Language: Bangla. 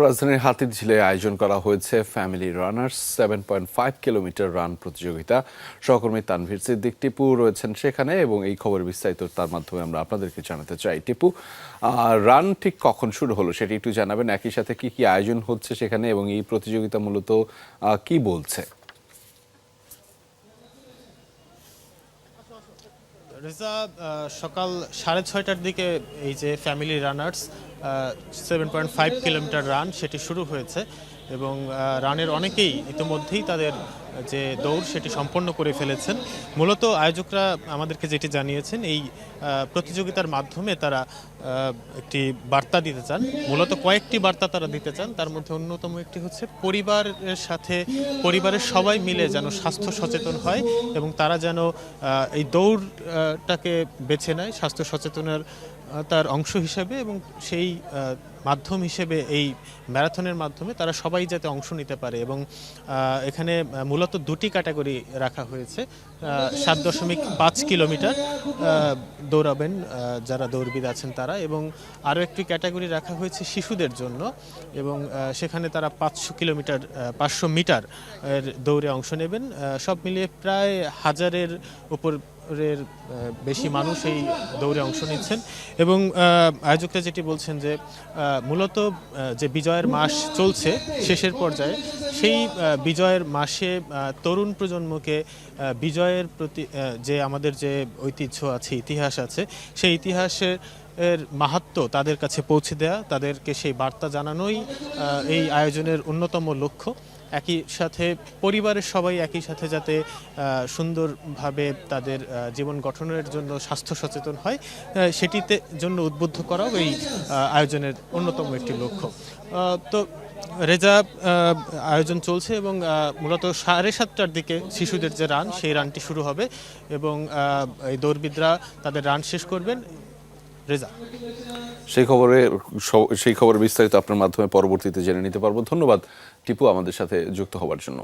রাজধানীর হাতিরঝিলে আয়োজন করা হয়েছে ফ্যামিলি রানার্স 7.5 কিলোমিটার রান প্রতিযোগিতা। সহকর্মী তানভীর সিদ্দিক টিপু রয়েছেন সেখানে এবং এই খবর বিস্তারিত তার মাধ্যমে আমরা আপনাদেরকে জানাতে চাই। টিপু, রান ঠিক কখন শুরু হলো সেটি একটু জানাবেন, একই সাথে কি কি আয়োজন হচ্ছে সেখানে এবং এই প্রতিযোগিতা মূলত কি বলছে? রেজা, সকাল 6:30টার দিকে এই যে ফ্যামিলি রানার্স 7.5 কিলোমিটার রান সেটি শুরু হয়েছে এবং রানের অনেকেই ইতিমধ্যেই তাদের যে দৌড় সেটি সম্পন্ন করে ফেলেছেন। মূলত আয়োজকরা আমাদেরকে যেটি জানিয়েছেন, এই প্রতিযোগিতার মাধ্যমে তারা একটি বার্তা দিতে চান। মূলত কয়েকটি বার্তা তারা দিতে চান, তার মধ্যে অন্যতম একটি হচ্ছে পরিবারের সাথে পরিবারের সবাই মিলে যেন স্বাস্থ্য সচেতন হয় এবং তারা যেন এই দৌড়টাকে বেছে নেয় স্বাস্থ্য সচেতনের তার অংশ হিসেবে এবং সেই মাধ্যম হিসেবে এই ম্যারাথনের মাধ্যমে তারা সবাই যাতে অংশ নিতে পারে। এবং এখানে মূলত দুটি ক্যাটাগরি রাখা হয়েছে। 7.5 কিলোমিটার দৌড়াবেন যারা দৌড়বিদ আছেন তারা, এবং আরও একটি ক্যাটাগরি রাখা হয়েছে শিশুদের জন্য এবং সেখানে তারা 500 মিটার দৌড়ে অংশ নেবেন। সব মিলিয়ে প্রায় 1000-এর উপর বেশি মানুষ এই দৌড়ে অংশ নিচ্ছেন এবং আয়োজকরা যেটি বলছেন যে মূলত যে বিজয়ের মাস চলছে শেষের পর্যায়ে, সেই বিজয়ের মাসে তরুণ প্রজন্মকে বিজয়ের প্রতি যে আমাদের যে ঐতিহ্য আছে, ইতিহাস আছে, সেই ইতিহাসের মাহাত্ম্য তাদের কাছে পৌঁছে দেয়া, তাদেরকে সেই বার্তা জানানোই এই আয়োজনের অন্যতম লক্ষ্য। একই সাথে পরিবারের সবাই একই সাথে যাতে সুন্দরভাবে তাদের জীবন গঠনের জন্য স্বাস্থ্য সচেতন হয়, সেটিতে জন্য উদ্বুদ্ধ করাও এই আয়োজনের অন্যতম একটি লক্ষ্য। তো রেজা, আয়োজন চলছে এবং মূলত 7:30টার দিকে শিশুদের যে রান, সেই রানটি শুরু হবে এবং এই দৌড়বিদরা তাদের রান শেষ করবেন। রেজা, সেই খবর বিস্তারিত আপনার মাধ্যমে পরবর্তীতে জেনে নিতে পারবো। ধন্যবাদ টিপু আমাদের সাথে যুক্ত হওয়ার জন্য।